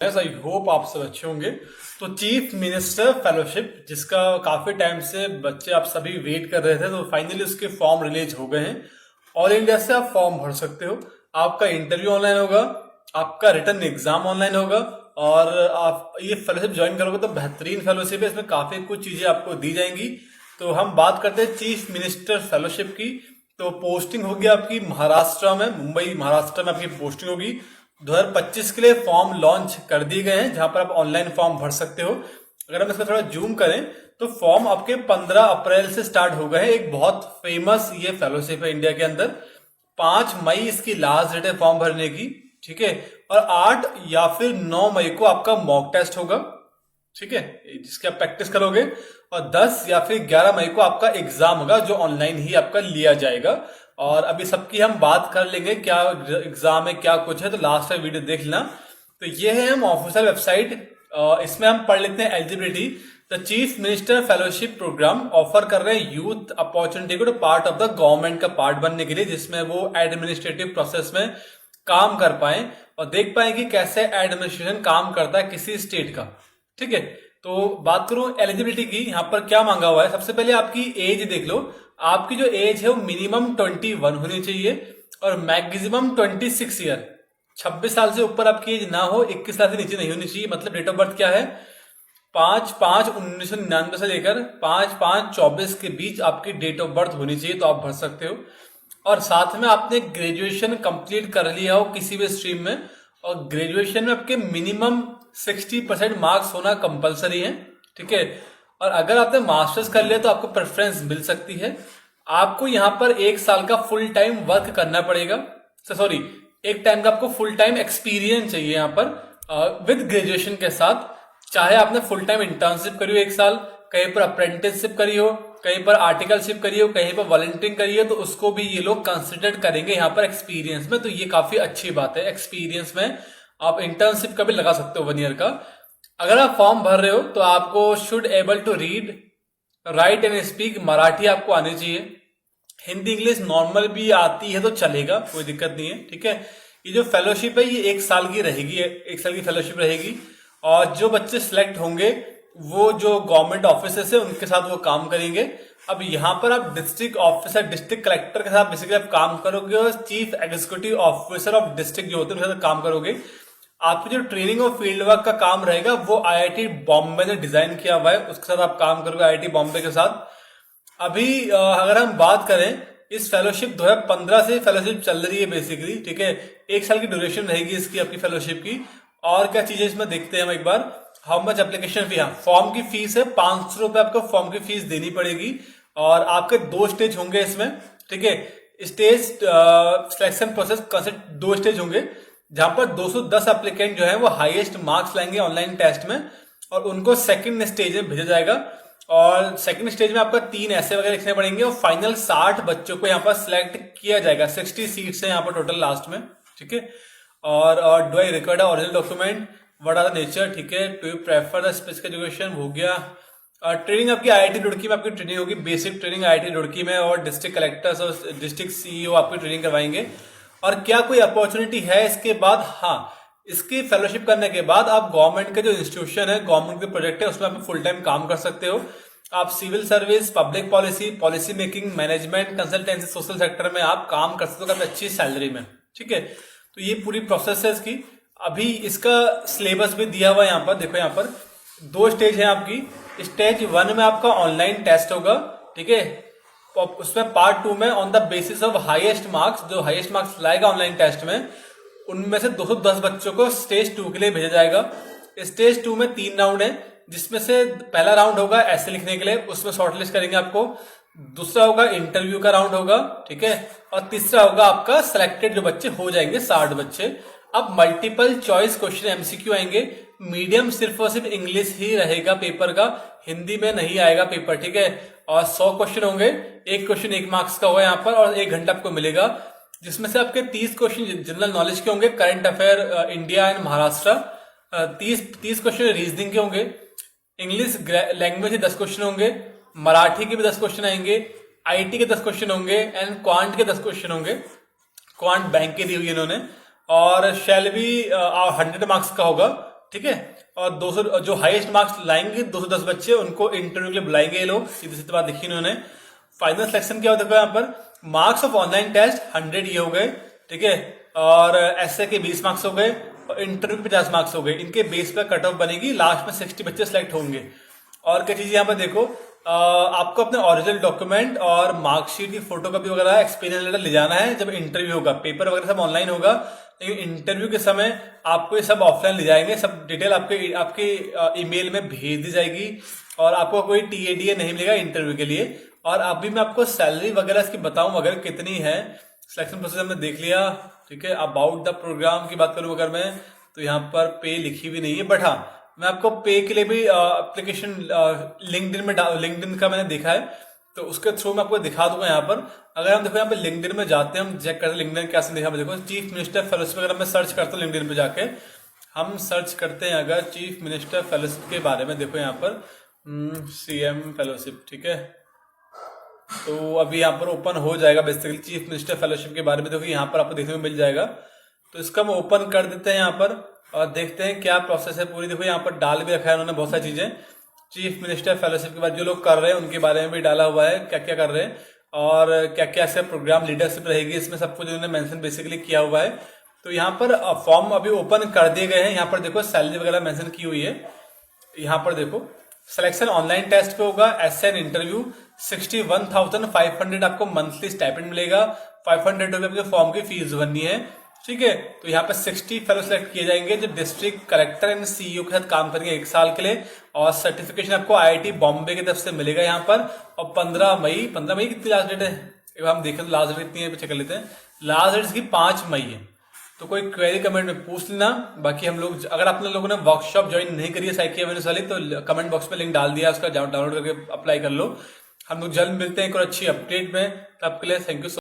I hope आप सब अच्छे होंगे। तो चीफ मिनिस्टर फेलोशिप, जिसका काफी टाइम से बच्चे आप सभी वेट कर रहे थे, तो फाइनली उसके फॉर्म रिलीज हो गए हैं। ऑल इंडिया से आप फॉर्म भर सकते हो। आपका इंटरव्यू ऑनलाइन होगा, आपका रिटर्न एग्जाम ऑनलाइन होगा, और आप ये फेलोशिप ज्वाइन करोगे तो बेहतरीन फेलोशिप है। इसमें काफी कुछ चीजें आपको दी जाएंगी। तो हम बात करते हैं चीफ मिनिस्टर फेलोशिप की। तो पोस्टिंग होगी आपकी महाराष्ट्र में, मुंबई महाराष्ट्र में आपकी पोस्टिंग होगी। 2025 के लिए फॉर्म लॉन्च कर दिए गए हैं, जहां पर आप ऑनलाइन फॉर्म भर सकते हो। अगर हम इसका थोड़ा जूम करें तो फॉर्म आपके 15 अप्रैल से स्टार्ट हो गए हैं। एक बहुत फेमस ये फेलोशिप है इंडिया के अंदर। 5 मई इसकी लास्ट डेट है फॉर्म भरने की, ठीक है। और 8 या फिर 9 मई को आपका मॉक टेस्ट होगा, ठीक है, जिसकी आप प्रैक्टिस करोगे। और 10 या फिर 11 मई को आपका एग्जाम होगा, जो ऑनलाइन ही आपका लिया जाएगा। और अभी सबकी हम बात कर लेंगे, क्या एग्जाम है क्या कुछ है, तो लास्ट में वीडियो देख लेना। तो ये है हम ऑफिशियल वेबसाइट। इसमें हम पढ़ लेते हैं eligibility. The chief minister fellowship program offer कर रहे हैं यूथ अपॉर्चुनिटी को पार्ट ऑफ द गवर्नमेंट का पार्ट बनने के लिए, जिसमें वो एडमिनिस्ट्रेटिव प्रोसेस में काम कर पाए और देख पाए कि कैसे एडमिनिस्ट्रेशन काम करता है किसी स्टेट का, ठीक है। तो बात करूं एलिजिबिलिटी की, यहां पर क्या मांगा हुआ है। सबसे पहले आपकी एज देख लो। आपकी जो एज है वो मिनिमम 21 होनी चाहिए और मैक्सिमम 26 ईयर। 26 साल से ऊपर आपकी एज ना हो, 21 साल से नीचे नहीं होनी चाहिए। मतलब डेट ऑफ बर्थ क्या है, 5/5/1999 से लेकर 5/5/24 के बीच आपकी डेट ऑफ बर्थ होनी चाहिए, तो आप भर सकते हो। और साथ में आपने ग्रेजुएशन कंप्लीट कर लिया हो किसी भी स्ट्रीम में, और ग्रेजुएशन में आपके मिनिमम 60% मार्क्स होना कंपलसरी है, ठीक है। और अगर आपने मास्टर्स कर लिया तो आपको प्रेफरेंस मिल सकती है। आपको यहाँ पर 1 साल का फुल टाइम वर्क करना पड़ेगा, सॉरी, एक टाइम का आपको फुल टाइम एक्सपीरियंस चाहिए यहाँ पर विद ग्रेजुएशन के साथ। चाहे आपने फुल टाइम इंटर्नशिप करी हो 1 साल, कहीं पर अप्रेंटिसशिप करी हो, कहीं पर आर्टिकलशिप करी हो, कहीं पर वॉलंटियरिंग करी हो, तो उसको भी ये लोग कंसिडर करेंगे यहाँ पर एक्सपीरियंस में। तो ये काफी अच्छी बात है। एक्सपीरियंस में आप इंटर्नशिप का भी लगा सकते हो 1 ईयर का। अगर आप फॉर्म भर रहे हो तो आपको should able to read, write and speak Marathi आपको आनी चाहिए। हिंदी इंग्लिश नॉर्मल भी आती है तो चलेगा, कोई दिक्कत नहीं है, ठीक है। ये जो फेलोशिप है ये 1 साल की रहेगी, 1 साल की फेलोशिप रहेगी। और जो बच्चे सिलेक्ट होंगे वो जो गवर्नमेंट ऑफिसर्स है उनके साथ वो काम करेंगे। अब यहाँ पर आप डिस्ट्रिक्ट ऑफिसर, डिस्ट्रिक्ट कलेक्टर के साथ बेसिकली आप काम करोगे, और chief executive officer of district जो होते हैं उनके साथ काम करोगे। आपकी जो ट्रेनिंग और फील्ड वर्क का काम रहेगा वो आईआईटी बॉम्बे ने डिजाइन किया हुआ है, उसके साथ आप काम करोगे आईआईटी बॉम्बे के साथ। अभी अगर हम बात करें इस फेलोशिप 2015 से फेलोशिप चल रही है बेसिकली, ठीक है। 1 साल की ड्यूरेशन रहेगी इसकी, आपकी फेलोशिप की। और क्या चीजें इसमें देखते हैं हम एक बार। हाउ मच एप्लीकेशन फी, हाँ, फॉर्म की फीस है 500 रुपए, आपको फॉर्म की फीस देनी पड़ेगी। और आपके 2 स्टेज होंगे इसमें, ठीक है। Stage selection process concept 2 stage होंगे, जहां पर 210 एप्लीकेंट जो है वो हाईएस्ट मार्क्स लाएंगे ऑनलाइन टेस्ट में, और उनको सेकंड स्टेज में भेजा जाएगा। और सेकंड स्टेज में आपका 3 ऐसे वगैरह लिखने पड़ेंगे, और फाइनल 60 बच्चों को यहाँ पर सिलेक्ट किया जाएगा। 60 सीट्स है यहाँ पर टोटल लास्ट में, ठीक है। और do I record original document, what are the nature, ठीक है। To you prefer the specific education, हो गया। ट्रेनिंग आपकी आईआईटी रुड़की में आपकी ट्रेनिंग होगी, बेसिक ट्रेनिंग आईआईटी रुड़की में, और डिस्ट्रिक्ट कलेक्टर्स और डिस्ट्रिक्ट सीईओ आपकी ट्रेनिंग करवाएंगे। और क्या कोई अपॉर्चुनिटी है इसके बाद, हाँ, इसकी फेलोशिप करने के बाद आप गवर्नमेंट के जो इंस्टीट्यूशन है, गवर्नमेंट के प्रोजेक्ट है, उसमें आप फुल टाइम काम कर सकते हो। आप civil service, public policy, policy making, management, consultancy, social sector में आप काम कर सकते हो काफी अच्छी सैलरी में, ठीक है। तो ये पूरी प्रोसेस है इसकी। अभी इसका सिलेबस भी दिया हुआ है यहाँ पर, देखो यहाँ पर 2 स्टेज है आपकी। स्टेज 1 में आपका ऑनलाइन टेस्ट होगा, ठीक है। उसमें पार्ट 2 में on the basis of highest marks, जो हाईएस्ट मार्क्स लाएगा ऑनलाइन टेस्ट में, उनमें से 210 बच्चों को स्टेज 2 के लिए भेजा जाएगा। स्टेज 2 में 3 राउंड है, जिसमें से पहला राउंड होगा ऐसे लिखने के लिए, उसमें शॉर्टलिस्ट करेंगे आपको। दूसरा होगा इंटरव्यू का राउंड होगा, ठीक है। और तीसरा होगा आपका सिलेक्टेड जो बच्चे हो जाएंगे 60 बच्चे। अब मल्टीपल चॉइस क्वेश्चन एमसीक्यू आएंगे। मीडियम सिर्फ और सिर्फ इंग्लिश ही रहेगा पेपर का, हिंदी में नहीं आएगा पेपर, ठीक है। और 100 क्वेश्चन होंगे, एक क्वेश्चन 1 मार्क्स का होगा यहाँ पर, और 1 घंटा आपको मिलेगा, जिसमें से आपके 30 क्वेश्चन जनरल नॉलेज के होंगे, current affair India and Maharashtra. 30 question reasoning के होंगे। इंग्लिश लैंग्वेज के 10 क्वेश्चन होंगे, मराठी के भी 10 क्वेश्चन आएंगे, आईटी के 10 क्वेश्चन होंगे, एंड क्वांट के 10 क्वेश्चन होंगे। क्वांट बैंक के दी हुई इन्होंने। और शैल भी 100 मार्क्स का होगा, ठीक है। और 200 जो हाईएस्ट मार्क्स लाएंगे 210 बच्चे, उनको इंटरव्यू के लिए बुलाएंगे ये लोग, सीधी सीधी बात देखी इन्होंने। फाइनल सिलेक्शन क्या होता है यहाँ पर, मार्क्स ऑफ ऑनलाइन टेस्ट 100 ये हो गए, ठीक है, और ऐसे के 20 मार्क्स हो गए, और इंटरव्यू के 50 मार्क्स हो गए। इनके बेस पर कट ऑफ बनेगी, लास्ट में 60 बच्चे सिलेक्ट होंगे। और क्या चीज यहाँ पर देखो, आपको अपने ओरिजिनल डॉक्यूमेंट और मार्कशीट की फोटोकॉपी वगैरह, एक्सपीरियंस लेटर ले जाना है जब इंटरव्यू होगा। पेपर वगैरह सब ऑनलाइन होगा, लेकिन इंटरव्यू के समय आपको ये सब ऑफलाइन ले जाएंगे। सब डिटेल आपके ईमेल में भेज दी जाएगी, और आपको कोई TADA नहीं मिलेगा इंटरव्यू के लिए। और अभी मैं आपको सैलरी वगैरह इसकी बताऊं अगर कितनी है। सिलेक्शन प्रोसेस हमने देख लिया, ठीक है। अबाउट द प्रोग्राम की बात करूं अगर मैं, तो यहाँ पर पे लिखी हुई नहीं है, बट हाँ मैं आपको पे के लिए भी एप्लीकेशन लिंक्डइन का मैंने देखा है, तो उसके थ्रू मैं आपको दिखा दूंगा यहाँ पर। अगर हम देखो यहाँ पे लिंक्डइन में जाते हैं, हम चेक करते हैं लिंक्डइन क्या से देखा। देखो चीफ मिनिस्टर फेलोशिप अगर मैं सर्च करता हूँ लिंक्डइन पे जाके, हम सर्च करते हैं अगर चीफ मिनिस्टर फेलोशिप के बारे में, देखो यहाँ पर CM फेलोशिप, ठीक है। तो अभी यहाँ पर ओपन हो जाएगा बेसिकली चीफ मिनिस्टर फेलोशिप के बारे में। देखो यहाँ पर आपको देखने को मिल जाएगा, तो इसका हम ओपन कर देते हैं यहाँ पर और देखते हैं क्या प्रोसेस है पूरी। देखो यहाँ पर डाल भी रखा है उन्होंने बहुत सारी चीजें। चीफ मिनिस्टर फेलोशिप के बाद जो लोग कर रहे हैं उनके बारे में भी डाला हुआ है, क्या क्या कर रहे हैं और क्या क्या ऐसे प्रोग्राम लीडरशिप रहेगी, इसमें सब कुछ उन्होंने मेंशन बेसिकली किया हुआ है। तो यहाँ पर फॉर्म अभी ओपन कर दिए गए हैं। यहाँ पर देखो सैलरी वगैरह मेंशन की हुई है। यहाँ पर देखो सिलेक्शन ऑनलाइन टेस्ट पे होगा, SN इंटरव्यू 61,500 आपको मंथली स्टाइपेंड मिलेगा। 500 रुपए आपके फॉर्म की फीस भरनी है, ठीक है। तो यहाँ पे 60 फेलो सेलेक्ट किए जाएंगे जो डिस्ट्रिक्ट कलेक्टर एंड CEO के साथ काम करेंगे 1 साल के लिए। और सर्टिफिकेशन आपको IIT बॉम्बे की तरफ से मिलेगा यहाँ पर। और 15 मई कितनी लास्ट डेट है, एक बार हम देखें तो लास्ट डेट कितनी है, चेक कर लेते हैं। लास्ट डेट इसकी 5 मई है। तो कोई क्वेरी कमेंट में पूछ लेना। बाकी हम लोग, अगर आप लोगों ने वर्कशॉप ज्वाइन नहीं करी है साइकी अवेयरनेस वाली, तो कमेंट बॉक्स में लिंक डाल दिया, उसका डाउनलोड करके अप्लाई कर लो। हम लोग जल्द मिलते हैं एक और अच्छी अपडेट में, तब के लिए थैंक यू।